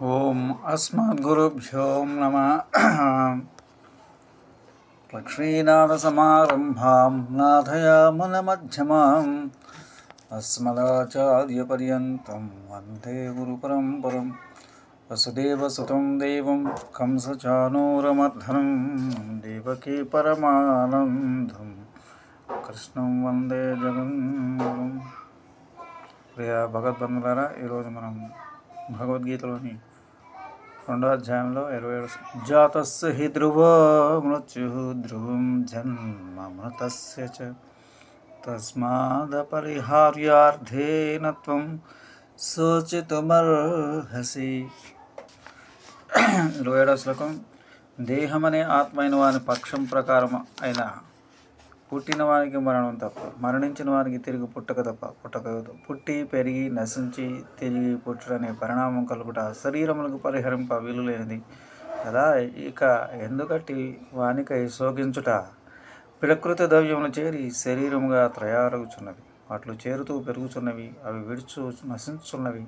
ఓం అస్మద్గురుభ్యో నమః. లక్ష్మీనాథసమారంభాం నాథయామునమధ్యమాం అస్మదాచార్యపర్యంతం వందే గురుపరంపరం. వసుదేవసుతం దేవం కంసచానూరమర్ధనం దేవకీ పరమానందం కృష్ణం వందే జగన్గురుం. ప్రియ భగవద్బంధులారా, ఈరోజు మనం భగవద్గీతలోని 2వ అధ్యాయంలో 27 జాతస్య హి ధ్రువో మృత్యుః ధ్రువం జన్మమృతస్య చ తస్మాదపరిహార్యార్థేన త్వం శోచితుమర్హసి. 27వ శ్లోకం. దేహమనే ఆత్మ అయిన వాని పక్షం ప్రకారం అయిన పుట్టిన వానికి మరణం తప్ప, మరణించిన వానికి తిరిగి పుట్టక తప్ప పుట్టకూడదు. పుట్టి పెరిగి నశించి తిరిగి పుట్టుడనే పరిణామం కలుగుట శరీరములకు పరిహరింప వీలులేనిది కదా. ఇక ఎందుకట్టి వానికై శోకించుట. ప్రకృతి ద్రవ్యములు చేరి శరీరముగా తయారగుచున్నవి, వాటిలో చేరుతూ పెరుగుచున్నవి, అవి విడుచు నశించున్నవి,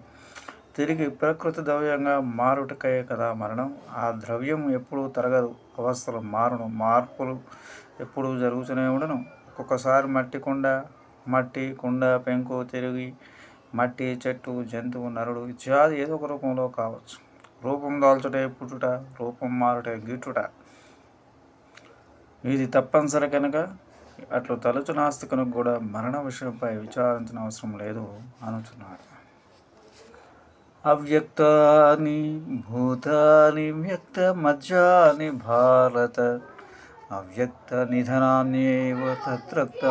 తిరిగి ప్రకృతి ద్రవ్యంగా మారుటకే కదా మరణం. ఆ ద్రవ్యం ఎప్పుడూ తరగదు, అవస్థలు మారును, మార్పులు ఎప్పుడూ జరుగుతూనే ఉండను. ఒక్కొక్కసారి మట్టి కుండ పెంకు తిరిగి మట్టి, చెట్టు, జంతువు, నరుడు ఇత్యాది ఏదో ఒక రూపంలో కావచ్చు. రూపం దాల్చుటే పుట్టుట, రూపం మారుటే గిట్టుట. ఇది తప్పనిసరి కనుక అట్లు తలుచు నాస్తికునికి కూడా మరణ విషయంపై విచారించిన అవసరం లేదు అనుచున్నాడు. అవ్యక్తాని భూతాని వ్యక్త మధ్యాని భారత అవ్యక్త నిధనాన్యేవ తత్రక్త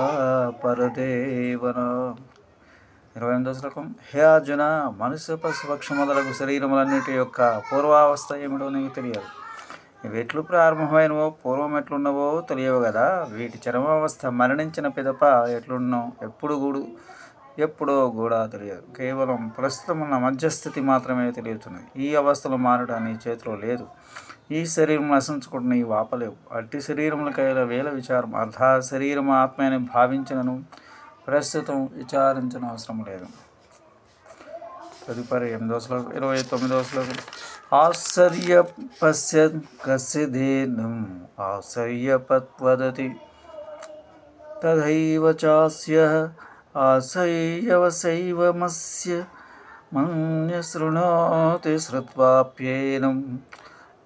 పరదేవన. 28వ శ్లోకం. హే అర్జున, మనుష్య పశుపక్ష మొదలగు శరీరములన్నిటి యొక్క పూర్వావస్థ ఏమిటో నీకు తెలియదు. ఇవి ఎట్లు ప్రారంభమైనవో పూర్వం ఎట్లున్నవో తెలియవు కదా. వీటి చరమావస్థ మరణించిన పిదప ఎట్లున్నో ఎప్పుడో కూడా తెలియదు. కేవలం ప్రస్తుతం ఉన్న మధ్యస్థితి మాత్రమే తెలియచున్నది. ఈ అవస్థలు మారట నీ చేతిలో లేదు. ఈ శరీరం నశించుకుంటూ నీవు ఆపలేవు. అట్టి శరీరములకైన వేల విచారం అర్ధ శరీరం ఆత్మని భావించినను ప్రస్తుతం విచారించిన అవసరం లేదు. తదుపరి 29వ శ్లోకం. ఆశ్చర్య పశ్యన్ కస్యదేనం ఆశ్చర్యపత్ వదతి తథైవ చాస్యః ఆశ్చర్యవశైవమస్య మన్య శృణోతి శ్రుత్వాప్యేనం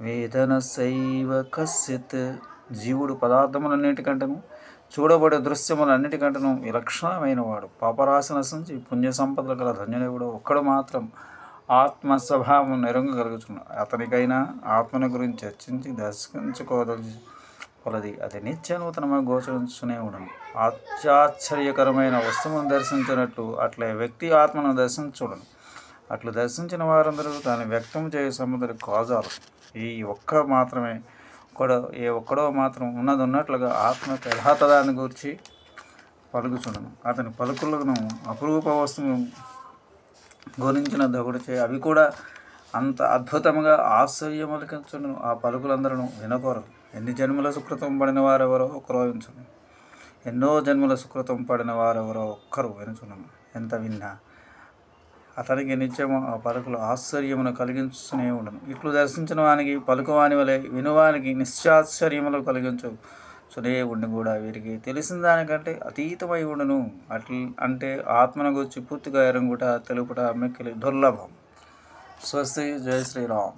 వేదనశైవ కశ్చిత్. జీవుడు పదార్థములన్నిటికంటను చూడబడే దృశ్యములన్నిటికంటను విలక్షణమైన వాడు. పాపరాశి నశించి పుణ్య సంపదలు గల ధన్యుడెవడో ఒక్కడు మాత్రం ఆత్మ స్వభావం నెరగగలుగుతున్నాడు. అతనికైనా ఆత్మను గురించి చర్చించి దర్శించుకోదలది అది నిత్య నూతనగా గోచరించునే ఉండను. అత్యాశ్చర్యకరమైన వస్తువును దర్శించినట్లు అట్లే వ్యక్తి ఆత్మను దర్శించుడను. అట్లు దర్శించిన వారందరూ దాన్ని వ్యక్తం చేయ సముద్ర కాజాలు. ఏ ఒక్కడో మాత్రం ఉన్నట్లుగా ఆత్మ యథాతథాన్ని గురించి పలుకుచుండను. అతని పలుకులను అపురూప వస్తువును గురించిన దగుడిచే అవి కూడా అంత అద్భుతంగా ఆశ్చర్యమలికించుండను. ఆ పలుకులందరూ వినకోరరు. ఎన్ని జన్మల సుకృతం పడిన వారెవరో ఒకరో వినుచుండను. ఎన్నో జన్మల సుకృతం పడిన వారెవరో ఒక్కరు వినుచుండను. ఎంత విన్నా అతనికి నిత్యము ఆ పలుకులు ఆశ్చర్యమును కలిగించునే ఉండను. ఇట్లు దర్శించిన వానికి పలుకువాని వలె వినువానికి నిశ్చాశ్చర్యములు కలిగించునే ఉండి కూడా వీరికి తెలిసిన దానికంటే అతీతమై ఉండను. అంటే ఆత్మను గురించి పూర్తిగా ఎరంగుట తెలుపుట మిక్కిలి దుర్లభం. స్వస్తి. జై శ్రీరామ్.